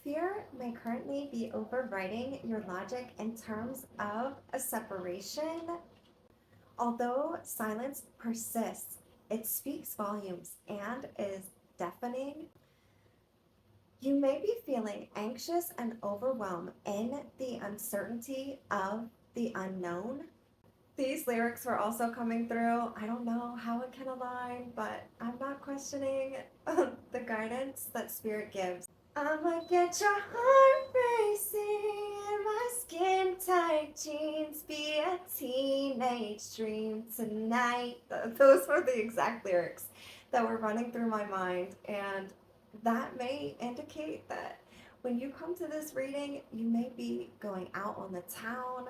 Fear may currently be overriding your logic in terms of a separation. Although silence persists, it speaks volumes and is deafening. You may be feeling anxious and overwhelmed in the uncertainty of the unknown. These lyrics were also coming through. I don't know how it can align, but I'm not questioning the guidance that Spirit gives. I'ma get your heart racing in my skin tight jeans, be a teenage dream tonight. Those were the exact lyrics that were running through my mind, and that may indicate that when you come to this reading, you may be going out on the town.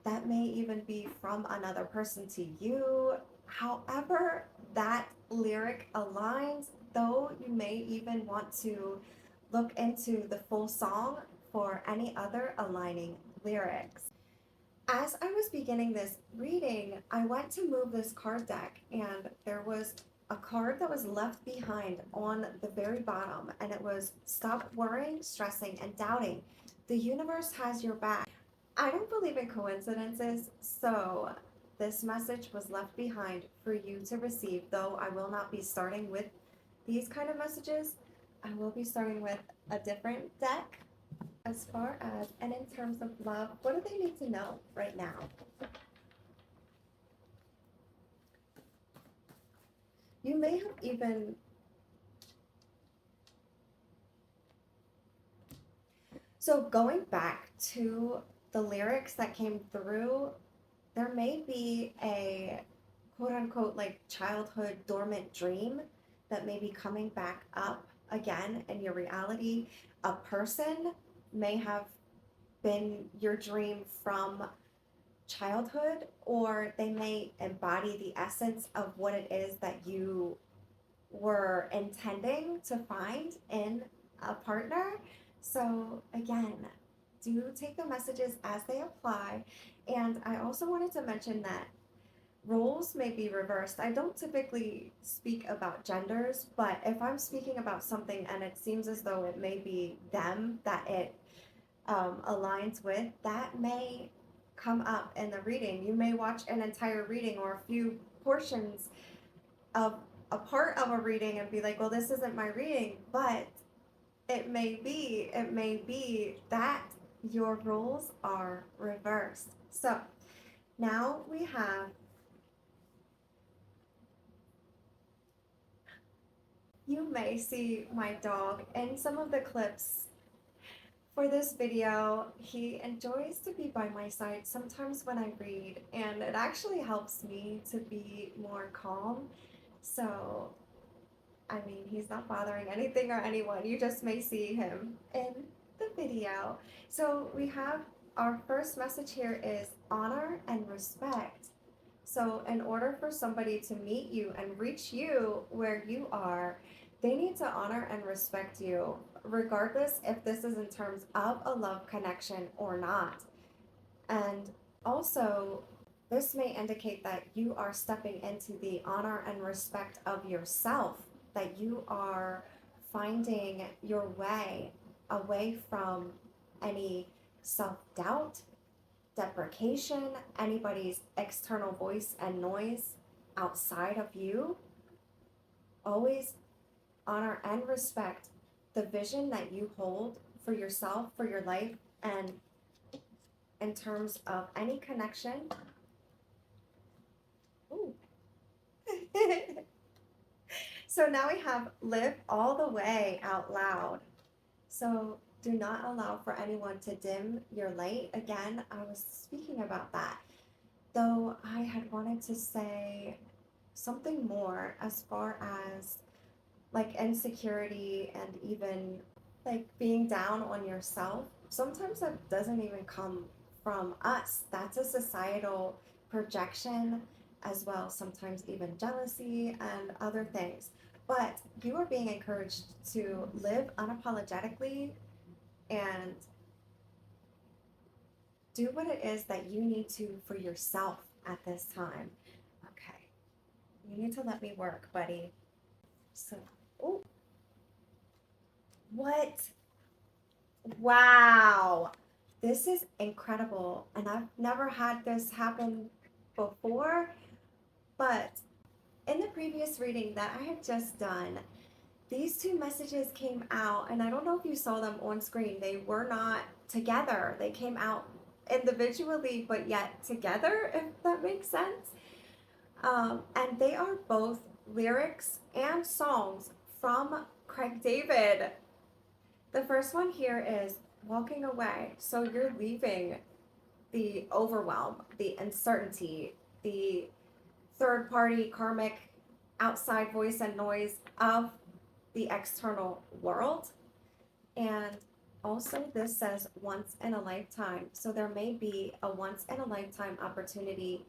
That may even be from another person to you. However, that lyric aligns, though you may even want to look into the full song for any other aligning lyrics. As I was beginning this reading, I went to move this card deck, and there was a card that was left behind on the very bottom, and it was stop worrying, stressing, and doubting. The universe has your back. I don't believe in coincidences, so this message was left behind for you to receive, though I will not be starting with these kind of messages. I will be starting with a different deck. As far as, and in terms of love, what do they need to know right now? You may have even so going back to the lyrics that came through, there may be a quote unquote like childhood dormant dream that may be coming back up again in your reality. A person may have been your dream from childhood, or they may embody the essence of what it is that you were intending to find in a partner. So again, do take the messages as they apply. And I also wanted to mention that roles may be reversed. I don't typically speak about genders, but if I'm speaking about something and it seems as though it may be them that it aligns with, that may come up in the reading. You may watch an entire reading or a few portions of a part of a reading and be like, well, this isn't my reading, but it may be that your roles are reversed. So now we have, you may see my dog in some of the clips for this video. He enjoys to be by my side sometimes when I read, and it actually helps me to be more calm. So, I mean, he's not bothering anything or anyone. You just may see him in the video. So we have our first message here is honor and respect. So in order for somebody to meet you and reach you where you are, they need to honor and respect you, regardless if this is in terms of a love connection or not. And also, this may indicate that you are stepping into the honor and respect of yourself, that you are finding your way away from any self-doubt, deprecation, anybody's external voice and noise outside of you. Always honor and respect the vision that you hold for yourself, for your life, and in terms of any connection. Ooh. So now we have live all the way out loud. So do not allow for anyone to dim your light. Again, I was speaking about that, though I had wanted to say something more as far as like insecurity and even like being down on yourself. Sometimes that doesn't even come from us. That's a societal projection as well, sometimes even jealousy and other things. But you are being encouraged to live unapologetically and do what it is that you need to for yourself at this time. Okay. You need to let me work, buddy. So, oh, what? Wow. This is incredible. And I've never had this happen before, but in the previous reading that I had just done, these two messages came out, and I don't know if you saw them on screen. They were not together. They came out individually, but yet together, if that makes sense. And they are both lyrics and songs from Craig David. The first one here is walking away. So you're leaving the overwhelm, the uncertainty, the third party karmic outside voice and noise of the external world. And also, this says once in a lifetime. So there may be a once in a lifetime opportunity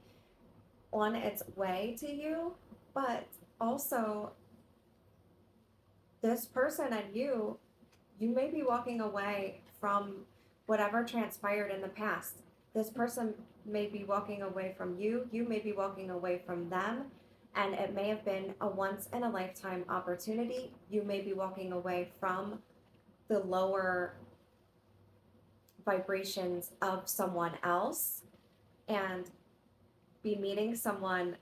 on its way to you, but also, this person and you may be walking away from whatever transpired in the past. This person may be walking away from you, you may be walking away from them, and it may have been a once in a lifetime opportunity. You may be walking away from the lower vibrations of someone else and be meeting someone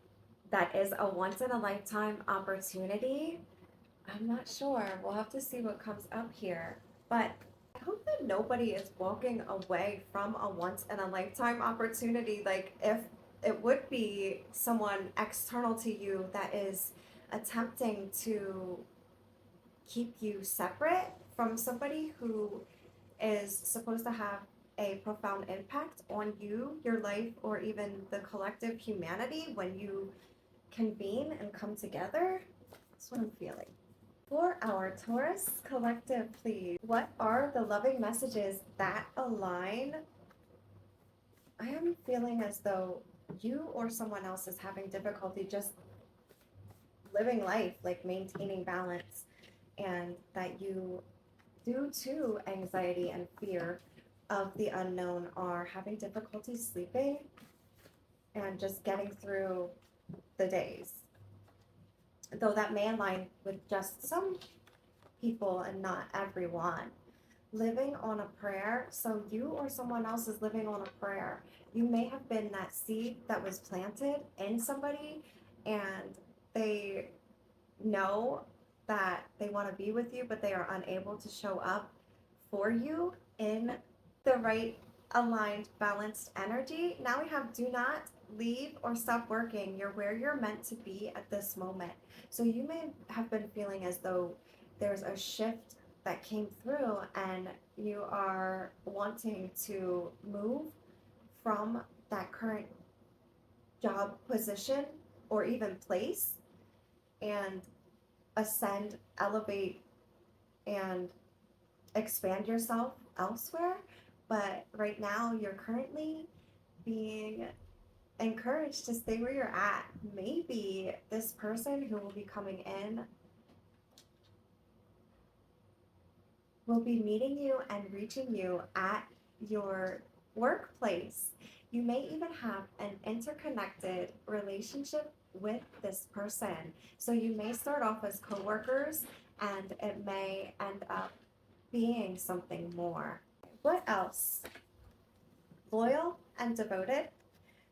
that is a once in a lifetime opportunity. I'm not sure. We'll have to see what comes up here. But I hope that nobody is walking away from a once in a lifetime opportunity. Like, if it would be someone external to you that is attempting to keep you separate from somebody who is supposed to have a profound impact on you, your life, or even the collective humanity when you convene and come together. That's what I'm feeling. For our Taurus collective, please, what are the loving messages that align? I am feeling as though you or someone else is having difficulty just living life, like maintaining balance, and that you, due to anxiety and fear of the unknown, are having difficulty sleeping and just getting through the days. Though that may align with just some people and not everyone. Living on a prayer. So you or someone else is living on a prayer. You may have been that seed that was planted in somebody, and they know that they want to be with you, but they are unable to show up for you in the right aligned, balanced energy. Now we have do not leave or stop working. You're where you're meant to be at this moment. So you may have been feeling as though there's a shift that came through and you are wanting to move from that current job position or even place and ascend, elevate, and expand yourself elsewhere. But right now, you're currently being encouraged to stay where you're at. Maybe this person who will be coming in will be meeting you and reaching you at your workplace. You may even have an interconnected relationship with this person. So you may start off as coworkers and it may end up being something more. What else? Loyal and devoted.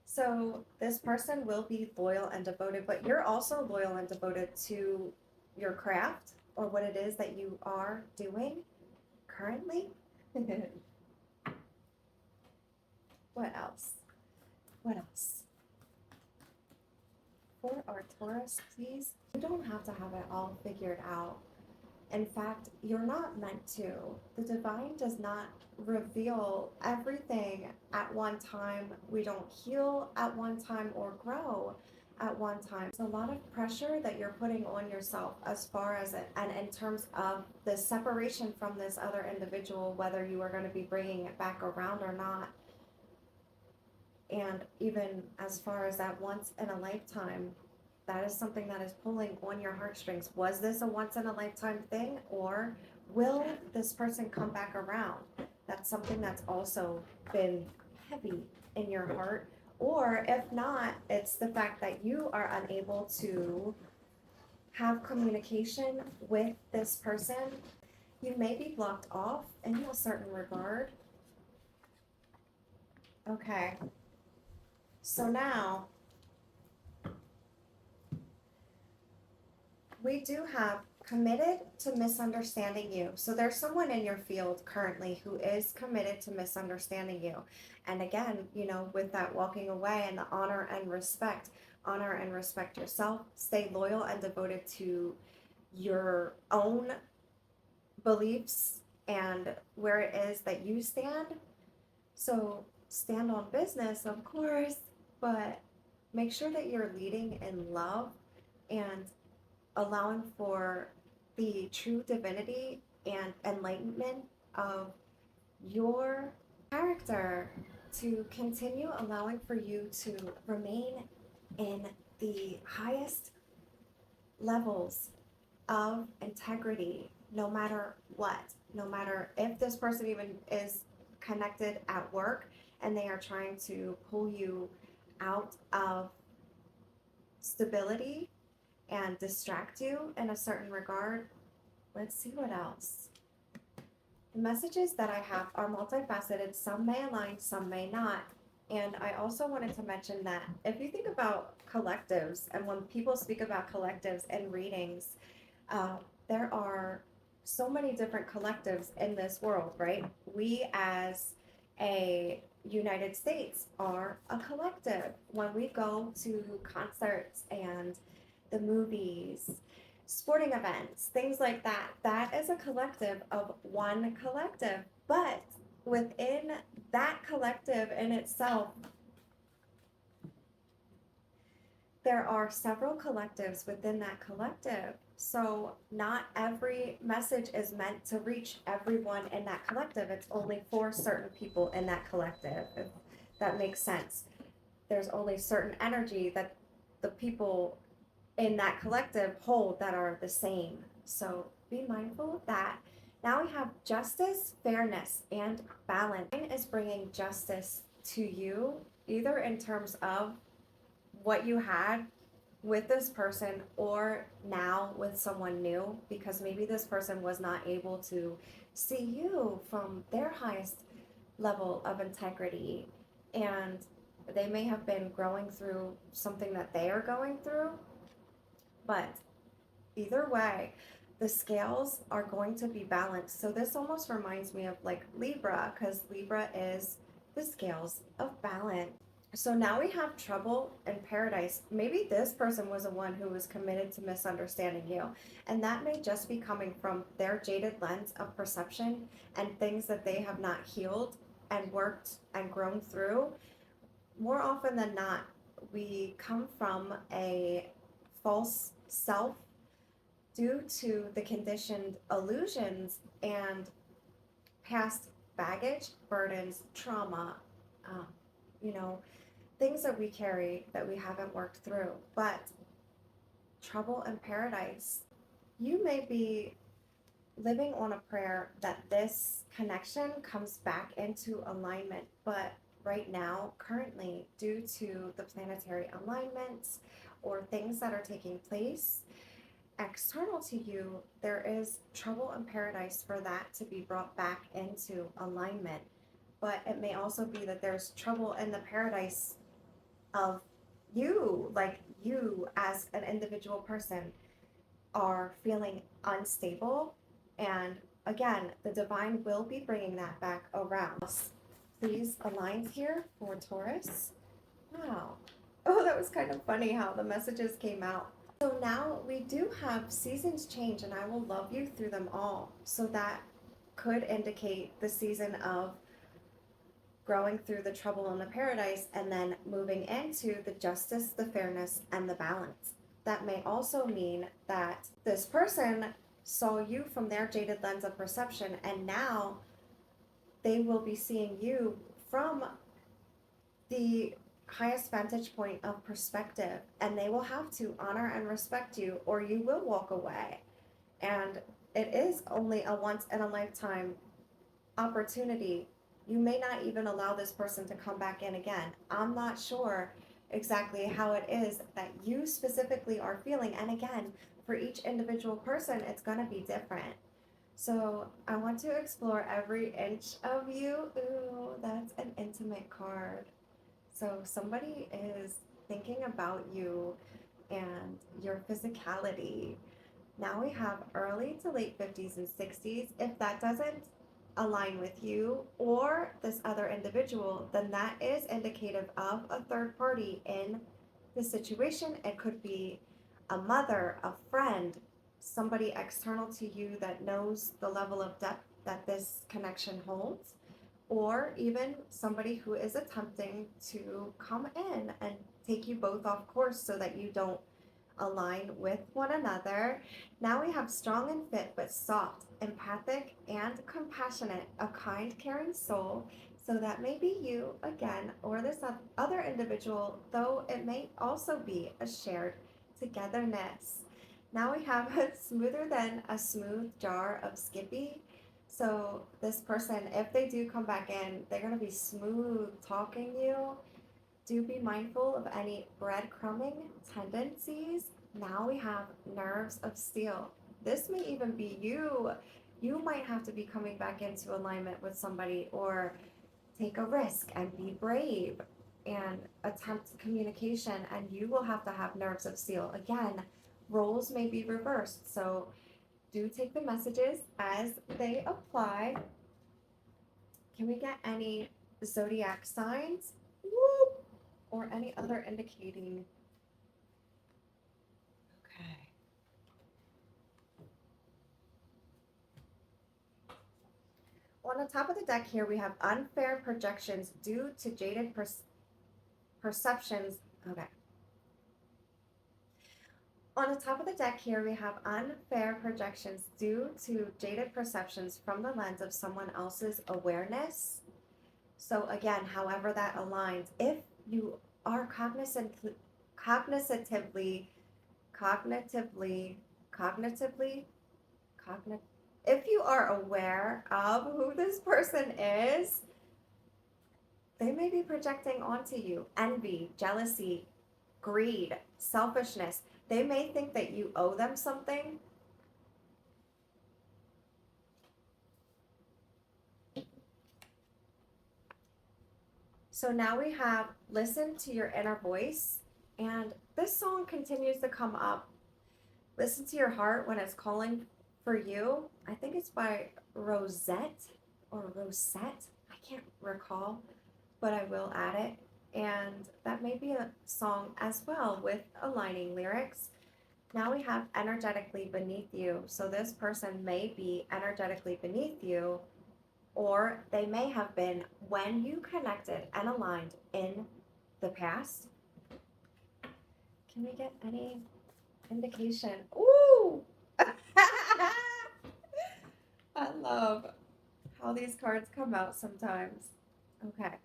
So this person will be loyal and devoted, but you're also loyal and devoted to your craft or what it is that you are doing currently. What else? What else? For our Taurus, please, you don't have to have it all figured out. In fact, you're not meant to. The divine does not reveal everything at one time. We don't heal at one time or grow at one time. It's a lot of pressure that you're putting on yourself as far as it, and in terms of the separation from this other individual, whether you are going to be bringing it back around or not. And even as far as that once in a lifetime, that is something that is pulling on your heartstrings. Was this a once in a lifetime thing, or will this person come back around? That's something that's also been heavy in your heart. Or if not, it's the fact that you are unable to have communication with this person. You may be blocked off in a certain regard. Okay. So now we do have committed to misunderstanding you. So there's someone in your field currently who is committed to misunderstanding you. And again, with that walking away and the honor and respect yourself, stay loyal and devoted to your own beliefs and where it is that you stand. So stand on business, of course, but make sure that you're leading in love and allowing for the true divinity and enlightenment of your character to continue allowing for you to remain in the highest levels of integrity, no matter what, no matter if this person even is connected at work and they are trying to pull you out of stability and distract you in a certain regard. Let's see what else. The messages that I have are multifaceted. Some may align, some may not. And I also wanted to mention that if you think about collectives, and when people speak about collectives and readings, there are so many different collectives in this world, right? We as a United States are a collective. When we go to concerts and the movies, sporting events, things like that, that is a collective of one collective. But within that collective in itself, there are several collectives within that collective. So not every message is meant to reach everyone in that collective. It's only for certain people in that collective, if that makes sense. There's only certain energy that the people in that collective hold that are the same. So be mindful of that. Now we have justice, fairness, and balance. Mine is bringing justice to you, either in terms of what you had with this person or now with someone new, because maybe this person was not able to see you from their highest level of integrity, and they may have been growing through something that they are going through. But either way, the scales are going to be balanced. So this almost reminds me of like Libra, because Libra is the scales of balance. So now we have trouble in paradise. Maybe this person was the one who was committed to misunderstanding you. And that may just be coming from their jaded lens of perception and things that they have not healed and worked and grown through. More often than not, we come from a false self due to the conditioned illusions and past baggage, burdens, trauma, you know, things that we carry that we haven't worked through. But trouble in paradise, you may be living on a prayer that this connection comes back into alignment. But right now, currently, due to the planetary alignments or things that are taking place external to you, there is trouble in paradise for that to be brought back into alignment. But it may also be that there's trouble in the paradise of you, like you as an individual person are feeling unstable. And again, the divine will be bringing that back around. Please align here for Taurus. Wow. Oh, that was kind of funny how the messages came out. So now we do have seasons change, and I will love you through them all. So that could indicate the season of growing through the trouble in the paradise and then moving into the justice, the fairness, and the balance. That may also mean that this person saw you from their jaded lens of perception, and now they will be seeing you from the highest vantage point of perspective, and they will have to honor and respect you, or you will walk away. And it is only a once in a lifetime opportunity. You may not even allow this person to come back in again. I'm not sure exactly how it is that you specifically are feeling. And again, for each individual person, it's going to be different. So I want to explore every inch of you. Ooh, that's an intimate card. So somebody is thinking about you and your physicality. Now we have early to late 50s and 60s. If that doesn't align with you or this other individual, then that is indicative of a third party in the situation. It could be a mother, a friend, somebody external to you that knows the level of depth that this connection holds, or even somebody who is attempting to come in and take you both off course so that you don't align with one another. Now we have strong and fit, but soft, empathic, and compassionate, a kind, caring soul. So that may be you again, or this other individual, though it may also be a shared togetherness. Now we have smoother than a smooth jar of Skippy. So this person, if they do come back in, they're going to be smooth talking you. Do be mindful of any breadcrumbing tendencies. Now we have nerves of steel. This may even be you. You might have to be coming back into alignment with somebody, or take a risk and be brave and attempt communication, and you will have to have nerves of steel. Again, roles may be reversed. So do take the messages as they apply. Can we get any zodiac signs? Whoop! Or any other indicating. Okay. On the top of the deck here, we have unfair projections due to jaded perceptions. Okay. On the top of the deck here, we have unfair projections due to jaded perceptions from the lens of someone else's awareness. So again, however that aligns, if you are cognitively, cognitively, cognitively, cognitively, if you are aware of who this person is, they may be projecting onto you envy, jealousy, greed, selfishness. They may think that you owe them something. So now we have listen to your inner voice. And this song continues to come up. Listen to your heart when it's calling for you. I think it's by Rosette or Rosette. I can't recall, but I will add it. And that may be a song as well with aligning lyrics. Now we have energetically beneath you. So this person may be energetically beneath you, or they may have been when you connected and aligned in the past. Can we get any indication? Ooh! I love how these cards come out sometimes. Okay.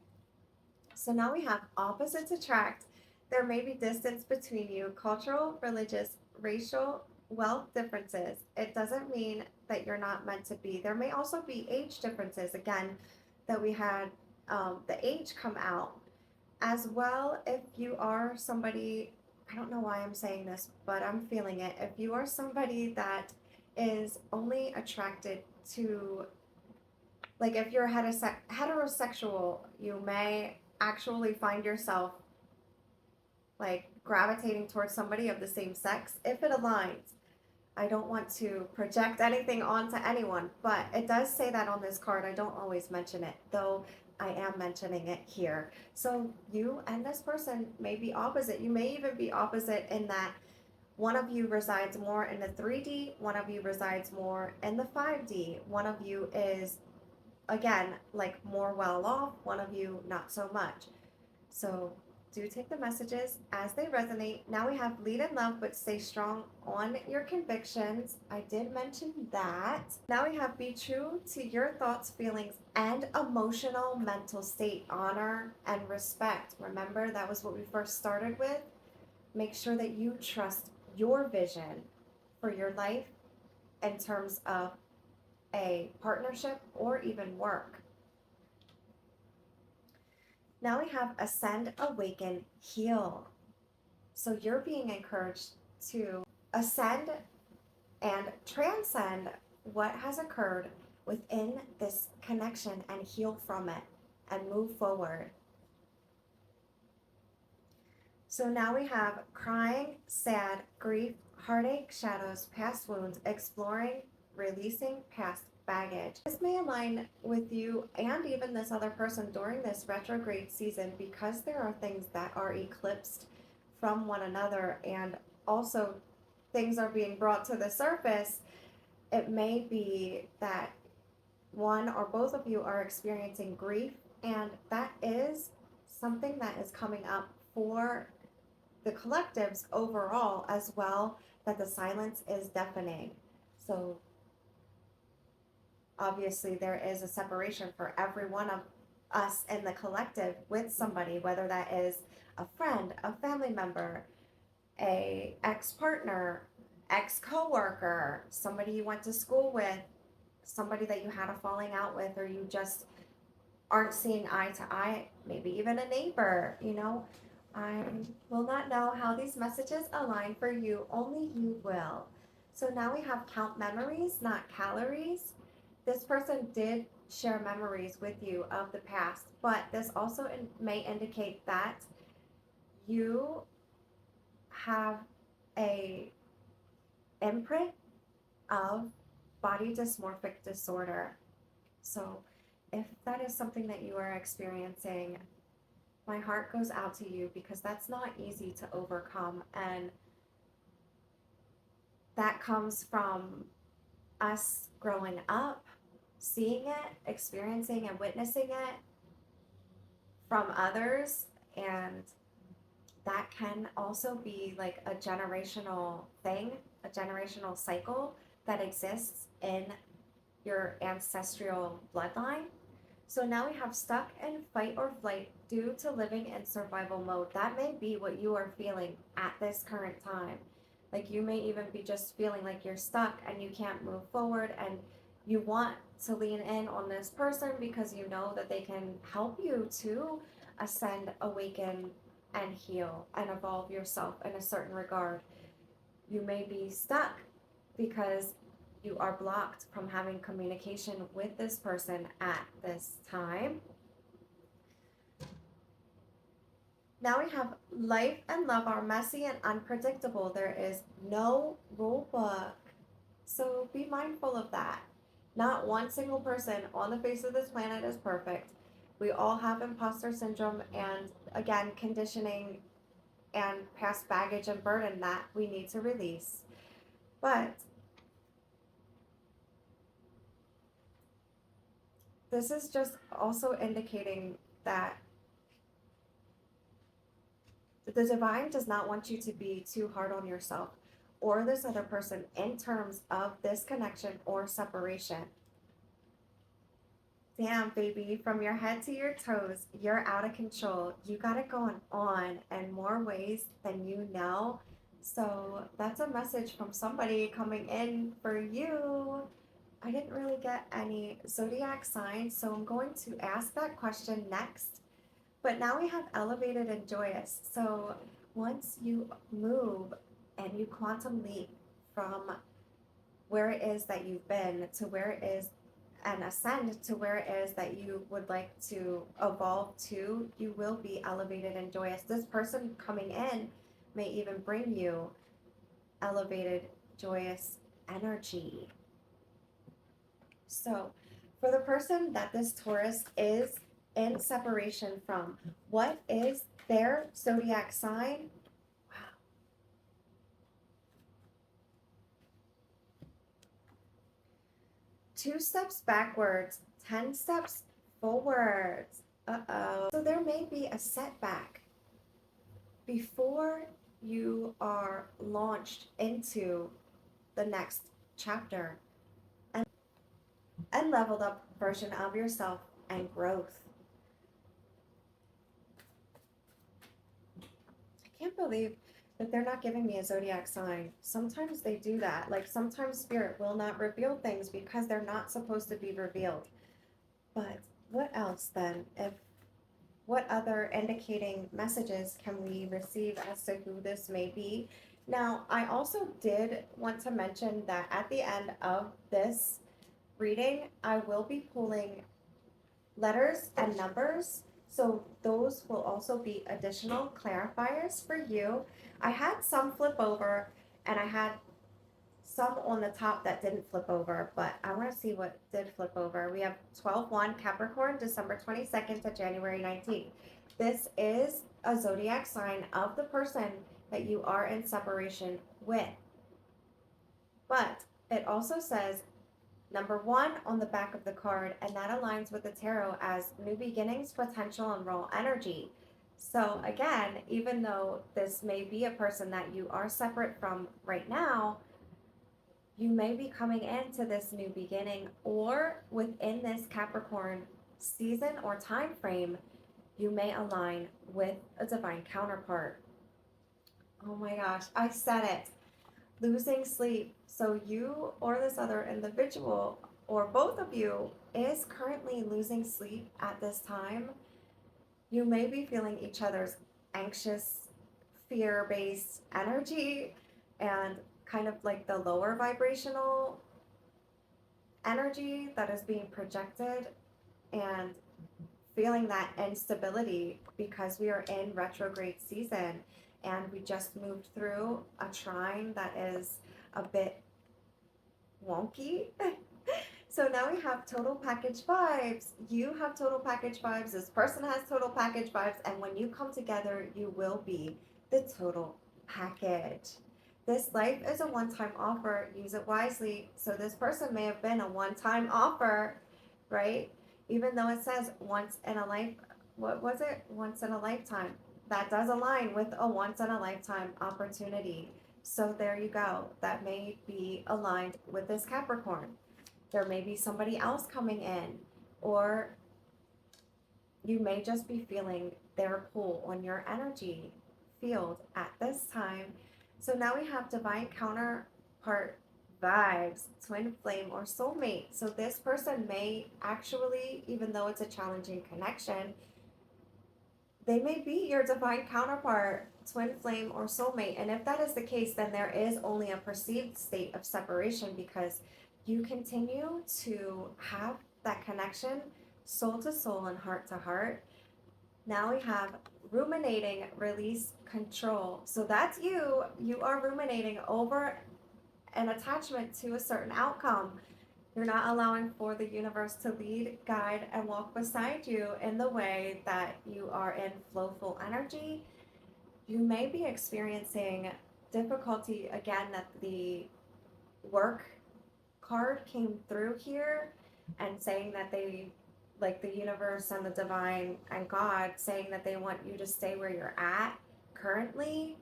So now we have opposites attract. There may be distance between you, cultural, religious, racial, wealth differences. It doesn't mean that you're not meant to be. There may also be age differences. Again, that we had the age come out. As well, if you are somebody, I don't know why I'm saying this, but I'm feeling it. If you are somebody that is only attracted to, like if you're heterosexual, you may actually find yourself like gravitating towards somebody of the same sex if it aligns. I don't want to project anything onto anyone, but it does say that on this card. I don't always mention it, though I am mentioning it here. So you and this person may be opposite. You may even be opposite in that one of you resides more in the 3D, one of you resides more in the 5D. One of you is, again, like more well off, one of you not so much. So do take the messages as they resonate. Now we have lead in love, but stay strong on your convictions. I did mention that. Now we have be true to your thoughts, feelings, and emotional mental state. Honor and respect. Remember, that was what we first started with. Make sure that you trust your vision for your life in terms of a partnership or even work. Now we have ascend, awaken, heal. So you're being encouraged to ascend and transcend what has occurred within this connection and heal from it and move forward. So now we have crying, sad, grief, heartache, shadows, past wounds, exploring, releasing past baggage. This may align with you and even this other person during this retrograde season because there are things that are eclipsed from one another, and also things are being brought to the surface. It may be that one or both of you are experiencing grief, and that is something that is coming up for the collectives overall as well, that the silence is deafening. So obviously there is a separation for every one of us in the collective with somebody, whether that is a friend, a family member, a ex-partner, ex-coworker, somebody you went to school with, somebody that you had a falling out with, or you just aren't seeing eye to eye, maybe even a neighbor. I will not know how these messages align for you, only you will. So now we have count memories, not calories. This person did share memories with you of the past, but this also may indicate that you have a imprint of body dysmorphic disorder. So if that is something that you are experiencing, my heart goes out to you, because that's not easy to overcome, and that comes from us growing up, seeing it, experiencing and witnessing it from others, and that can also be like a generational thing, a generational cycle that exists in your ancestral bloodline. So now we have stuck in fight or flight due to living in survival mode. That may be what you are feeling at this current time. Like you may even be just feeling like you're stuck and you can't move forward, and you want to lean in on this person because you know that they can help you to ascend, awaken, and heal and evolve yourself in a certain regard. You may be stuck because you are blocked from having communication with this person at this time. Now we have life and love are messy and unpredictable. There is no rule book. So be mindful of that. Not one single person on the face of this planet is perfect. We all have imposter syndrome and, again, conditioning and past baggage and burden that we need to release. But this is just also indicating that the divine does not want you to be too hard on yourself or this other person in terms of this connection or separation. Damn, baby, from your head to your toes, you're out of control. You got it going on in more ways than you know. So that's a message from somebody coming in for you. I didn't really get any zodiac signs, so I'm going to ask that question next. But now we have elevated and joyous. So once you move and you quantum leap from where it is that you've been to where it is, and ascend to where it is that you would like to evolve to, you will be elevated and joyous. This person coming in may even bring you elevated, joyous energy. So for the person that this Taurus is in separation from, what is their zodiac sign? Wow. 2 steps backwards, 10 steps forwards. Uh-oh. So there may be a setback before you are launched into the next chapter and leveled up version of yourself and growth. I can't believe that they're not giving me a zodiac sign. Sometimes they do that. Like sometimes spirit will not reveal things because they're not supposed to be revealed. But what else then? What other indicating messages can we receive as to who this may be? Now, I also did want to mention that at the end of this reading, I will be pulling letters and numbers. So those will also be additional clarifiers for you. I had some flip over and I had some on the top that didn't flip over, but I want to see what did flip over. We have 12/1 Capricorn, December 22nd to January 19th. This is a zodiac sign of the person that you are in separation with. But it also says number 1 on the back of the card, and that aligns with the tarot as new beginnings, potential, and raw energy. So, again, even though this may be a person that you are separate from right now, you may be coming into this new beginning, or within this Capricorn season or time frame, you may align with a divine counterpart. Oh my gosh, I said it. Losing sleep. So you or this other individual or both of you is currently losing sleep at this time. You may be feeling each other's anxious, fear-based energy and kind of like the lower vibrational energy that is being projected, and feeling that instability because we are in retrograde season and we just moved through a trine that is a bit wonky. So now we have total package vibes. You have total package vibes. This person has total package vibes. And when you come together, you will be the total package. This life is a one-time offer. Use it wisely. So this person may have been a one-time offer, right? Even though it says once in a life, what was it? Once in a lifetime. That does align with a once in a lifetime opportunity. So there you go. That may be aligned with this Capricorn. There may be somebody else coming in, or you may just be feeling their pull on your energy field at this time. So now we have divine counterpart vibes, twin flame, or soulmate. So this person may actually, even though it's a challenging connection, they may be your divine counterpart, twin flame, or soulmate. And if that is the case, then there is only a perceived state of separation, because you continue to have that connection soul to soul and heart to heart. Now we have ruminating, release, control. So that's you. You are ruminating over an attachment to a certain outcome. You're not allowing for the universe to lead, guide, and walk beside you in the way that you are in flowful energy. You may be experiencing difficulty, again, that the work card came through here and saying that they, like the universe and the divine and God, saying that they want you to stay where you're at currently.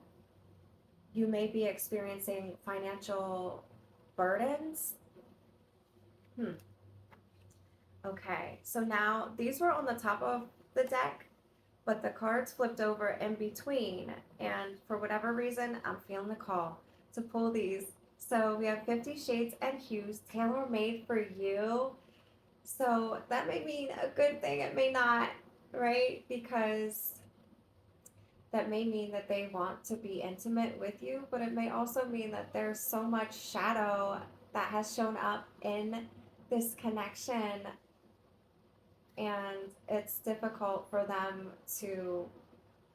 You may be experiencing financial burdens. Okay, so now these were on the top of the deck, but the cards flipped over in between, and for whatever reason, I'm feeling the call to pull these. So we have 50 Shades and Hues, tailor-made for you. So that may mean a good thing, it may not, right? Because that may mean that they want to be intimate with you, but it may also mean that there's so much shadow that has shown up in this connection, and it's difficult for them to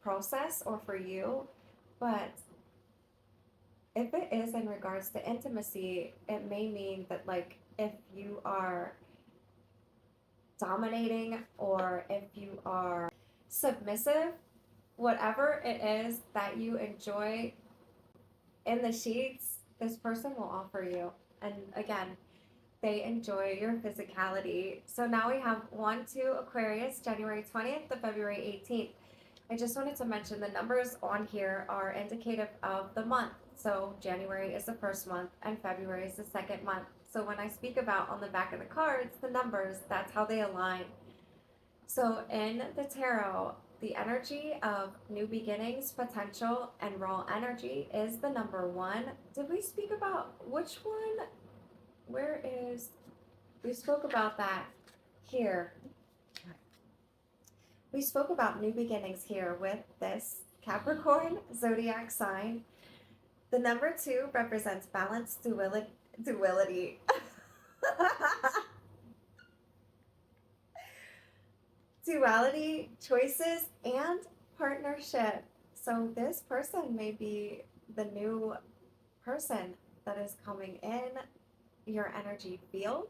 process, or for you. But if it is in regards to intimacy, it may mean that, like, if you are dominating or if you are submissive, whatever it is that you enjoy in the sheets, this person will offer you. And again, they enjoy your physicality. So now we have 1-2 Aquarius, January 20th to February 18th. I just wanted to mention the numbers on here are indicative of the month. So January is the first month and February is the second month. So when I speak about on the back of the cards, the numbers, that's how they align. So in the tarot, the energy of new beginnings, potential, and raw energy is the number 1. Did we speak about which one? Where is, we spoke about that here. We spoke about new beginnings here with this Capricorn zodiac sign. The number 2 represents balance, duality. Duality, choices, and partnership. So this person may be the new person that is coming in your energy field,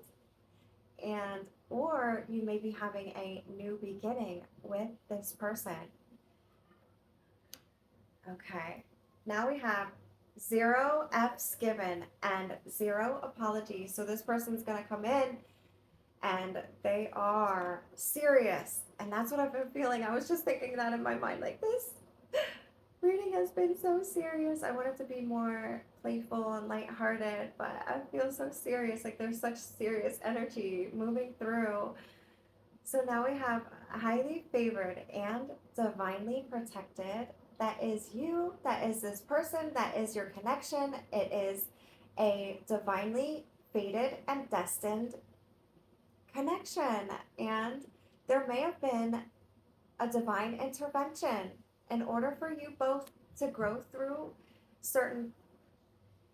and or you may be having a new beginning with this person. Okay, now we have 0 F's given and 0 apologies. So this person's going to come in and they are serious. And that's what I've been feeling. I was just thinking that in my mind, like, this reading has been so serious. I want it to be more playful and lighthearted, but I feel so serious. Like, there's such serious energy moving through. So now we have highly favored and divinely protected. That is you, that is this person, that is your connection. It is a divinely fated and destined connection. And there may have been a divine intervention in order for you both to grow through certain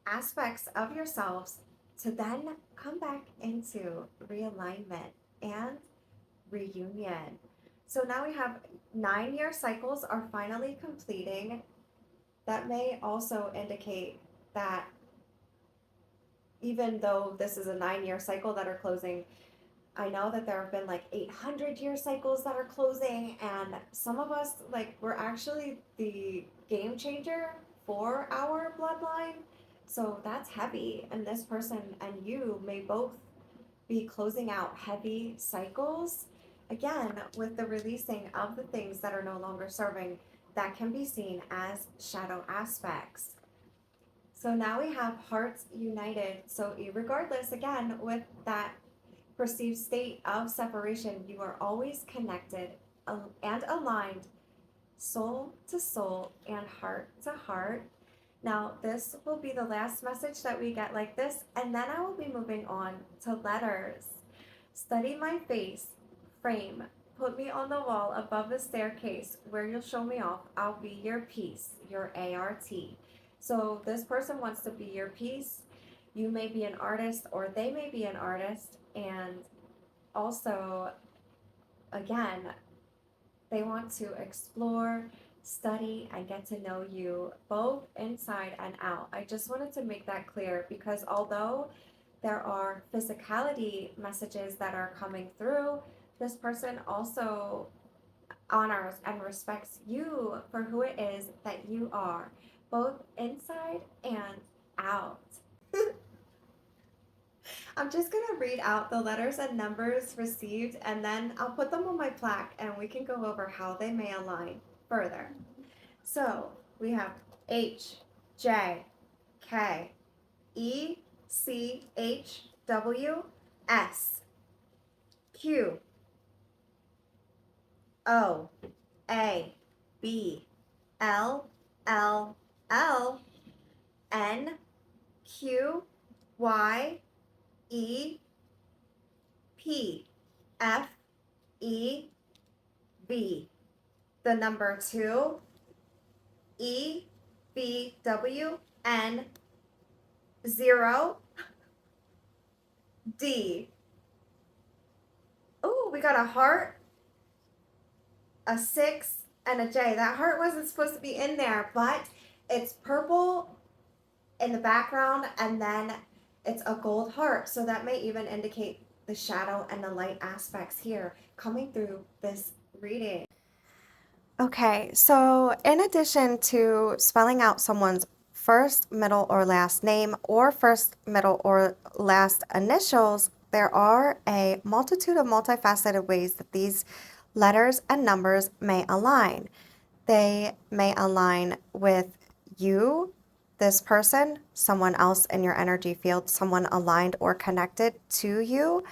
aspects of yourselves to then come back into realignment and reunion. So now we have 9-year cycles are finally completing. That may also indicate that even though this is a 9-year cycle that are closing, I know that there have been like 800-year cycles that are closing, and some of us, like, we're actually the game changer for our bloodline. So that's heavy, and this person and you may both be closing out heavy cycles. Again, with the releasing of the things that are no longer serving, that can be seen as shadow aspects. So now we have hearts united. So regardless, again, with that perceived state of separation, you are always connected and aligned, soul to soul and heart to heart. Now, this will be the last message that we get like this, and then I will be moving on to letters. Study my face, frame, put me on the wall above the staircase where you'll show me off. I'll be your peace, your ART. So this person wants to be your peace. You may be an artist or they may be an artist, and also, again, they want to explore, study, and get to know you both inside and out. I just wanted to make that clear because although there are physicality messages that are coming through, this person also honors and respects you for who it is that you are, both inside and out. I'm just going to read out the letters and numbers received, and then I'll put them on my plaque and we can go over how they may align further. So we have H, J, K, E, C, H, W, S, Q, O, A, B, L, L, L, N, Q, Y, E, P, F, E, V. The number 2, E, B, W, N, 0, D. Oh, we got a heart, a 6, and a J. That heart wasn't supposed to be in there, but it's purple in the background, and then it's a gold heart. So that may even indicate the shadow and the light aspects here coming through this reading. Okay, so in addition to spelling out someone's first, middle, or last name, or first, middle, or last initials, there are a multitude of multifaceted ways that these letters and numbers may align. They may align with you, this person, someone else in your energy field, someone aligned or connected to you.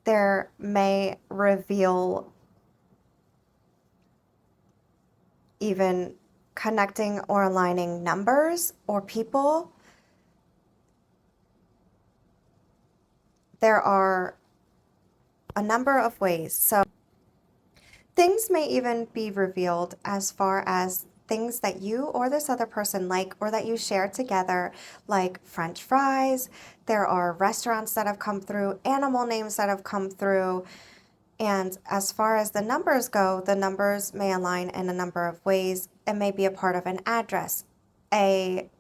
There may reveal even connecting or aligning numbers or people. There are a number of ways. So things may even be revealed as far as things that you or this other person like or that you share together, like French fries. There are restaurants that have come through, animal names that have come through. And as far as the numbers go, the numbers may align in a number of ways. It may be a part of an address, a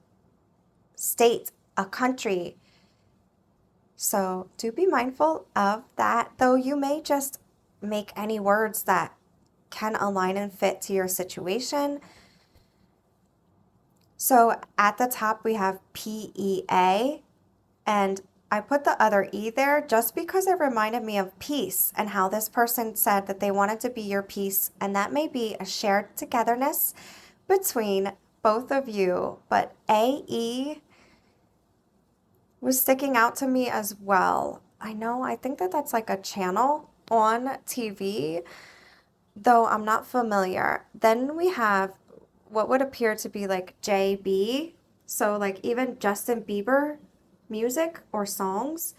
state, a country. So do be mindful of that, though you may just make any words that can align and fit to your situation. So at the top we have PEA, and I put the other E there just because it reminded me of peace and how this person said that they wanted to be your peace, and that may be a shared togetherness between both of you. But AE was sticking out to me as well. I think that that's like a channel on TV, though I'm not familiar. Then we have what would appear to be like JB. So like even Justin Bieber music or songs.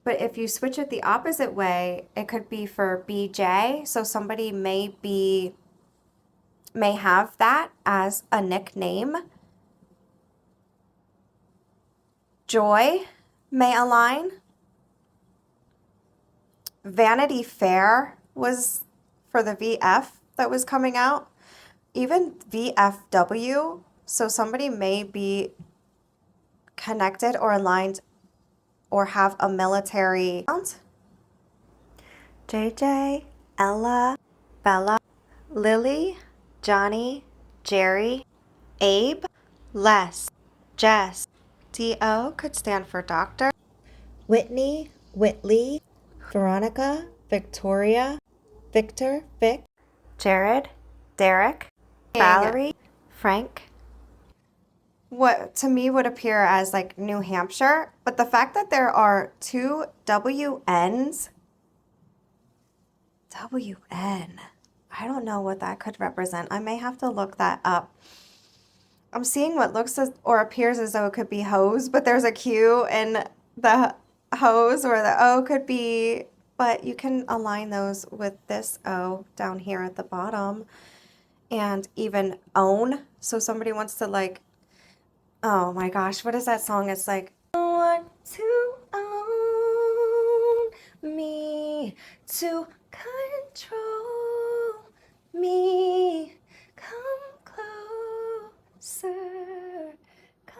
But if you switch it the opposite way, it could be for BJ. So somebody may have that as a nickname. Joy may align. Vanity Fair was for the VF that was coming out. Even VFW. So somebody may be connected or aligned or have a military account. JJ, Ella, Bella, Lily, Johnny, Jerry, Abe, Les, Jess. DO could stand for doctor. Whitney, Whitley, Veronica, Victoria, Victor, Vic, Jared, Derek, Valerie, Frank. What to me would appear as like New Hampshire, but the fact that there are two WNs, WN, I don't know what that could represent. I may have to look that up. I'm seeing what looks as or appears as though it could be hose, but there's a Q in the hose, or the O could be, but you can align those with this O down here at the bottom, and even own. So somebody wants to like, oh my gosh, what is that song? It's like, I want to own me, to control me, come closer, come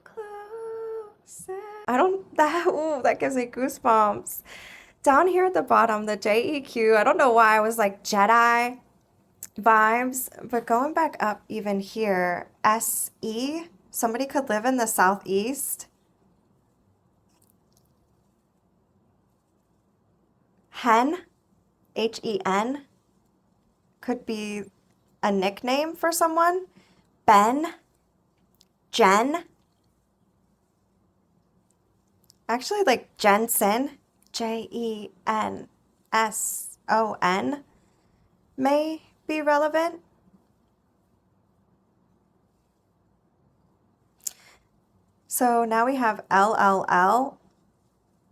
closer. That gives me goosebumps. Down here at the bottom, the JEQ, I don't know why I was like Jedi vibes, but going back up even here, SE, somebody could live in the southeast. Hen, HEN, could be a nickname for someone. Ben, Jen, actually like Jensen, JENSON, may be relevant. So now we have LLL.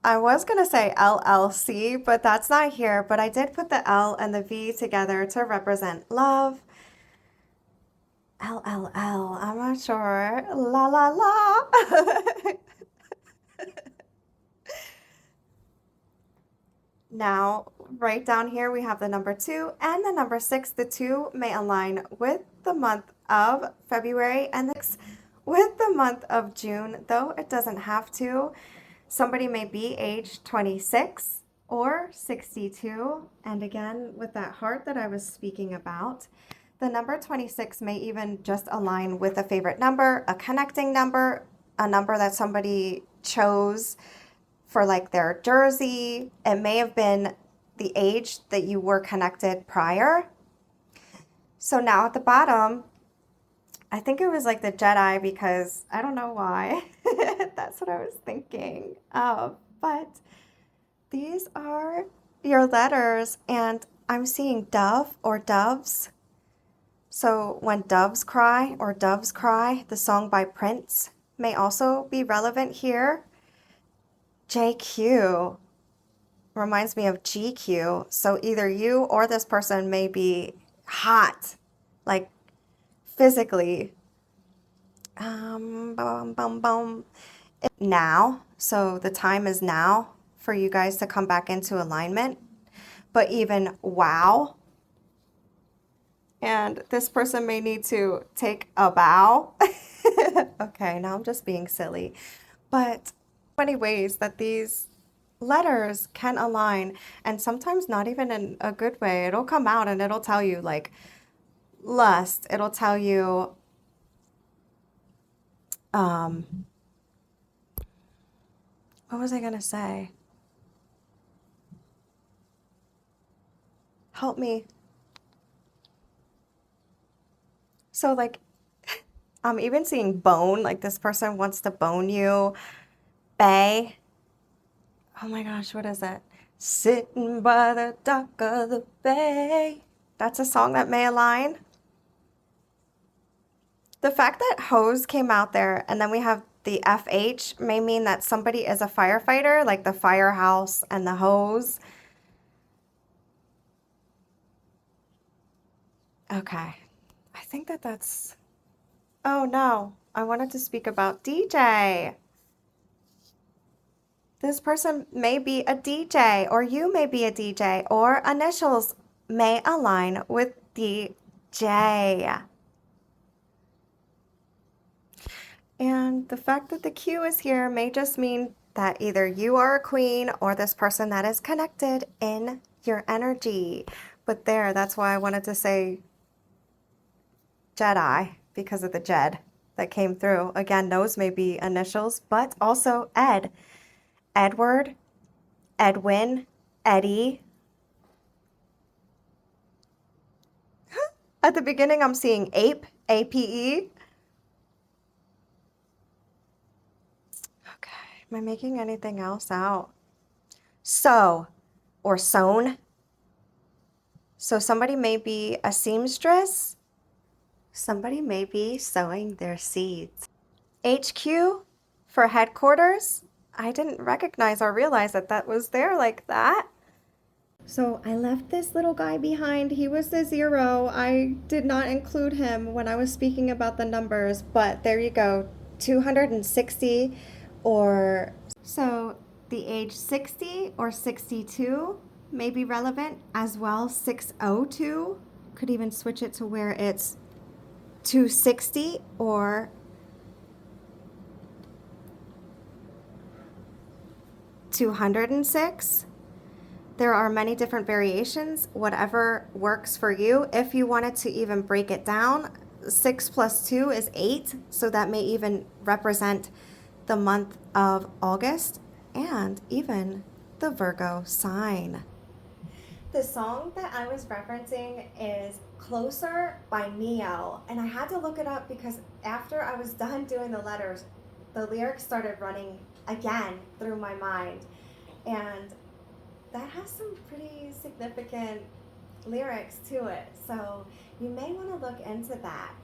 I was going to say LLC, but that's not here. But I did put the L and the V together to represent love. LLL, I'm not sure. La la la. Now, right down here, we have the number 2 and the number 6. The 2 may align with the month of February and the 6 with the month of June, though it doesn't have to. Somebody may be age 26 or 62. And again, with that heart that I was speaking about, the number 26 may even just align with a favorite number, a connecting number, a number that somebody chose for like their jersey. It may have been the age that you were connected prior. So now at the bottom, I think it was like the Jedi, because I don't know why. That's what I was thinking of. But these are your letters, and I'm seeing dove or doves. So when doves cry or doves cry, the song by Prince may also be relevant here. JQ reminds me of GQ. So either you or this person may be hot, like physically. Now, so the time is now for you guys to come back into alignment. But even wow, and this person may need to take a bow. Okay, now I'm just being silly. But many ways that these letters can align, and sometimes not even in a good way. It'll come out and it'll tell you like lust. It'll tell you what was I gonna say? Help me. So like I'm even seeing bone, like this person wants to bone you. Bay. Oh my gosh, what is it? Sitting by the dock of the bay. That's a song that may align. The fact that hose came out there and then we have the FH may mean that somebody is a firefighter, like the firehouse and the hose. Okay. I think that that's... Oh no, I wanted to speak about DJ. This person may be a DJ, or you may be a DJ, or initials may align with DJ. And the fact that the Q is here may just mean that either you are a queen or this person that is connected in your energy. But there, that's why I wanted to say Jedi, because of the Jed that came through. Again, those may be initials, but also Ed. Edward, Edwin, Eddie. At the beginning, I'm seeing ape, A-P-E. Okay, am I making anything else out? Sew or sewn. So somebody may be a seamstress. Somebody may be sowing their seeds. HQ for headquarters. I didn't recognize or realize that that was there like that. So I left this little guy behind. He was the 0. I did not include him when I was speaking about the numbers, but there you go. 260 or so the age 60 or 62 may be relevant as well. 602 could even switch it to where it's 260 or 206. There are many different variations, whatever works for you. If you wanted to even break it down, 6 plus 2 is 8, so that may even represent the month of August and even the Virgo sign. The song that I was referencing is Closer by Neo, and I had to look it up because after I was done doing the letters, the lyrics started running again through my mind, and that has some pretty significant lyrics to it, so you may want to look into that.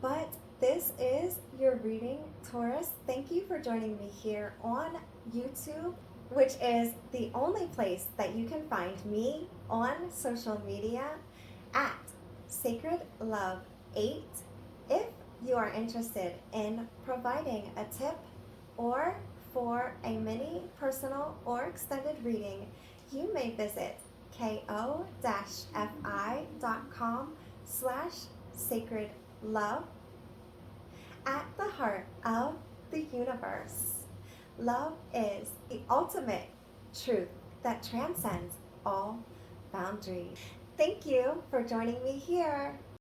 But this is your reading, Taurus. Thank you for joining me here on YouTube, which is the only place that you can find me on social media at Sacred Love 8. If you are interested in providing a tip or for a mini personal or extended reading, you may visit ko-fi.com/sacredlove. At the heart of the universe, love is the ultimate truth that transcends all boundaries. Thank you for joining me here.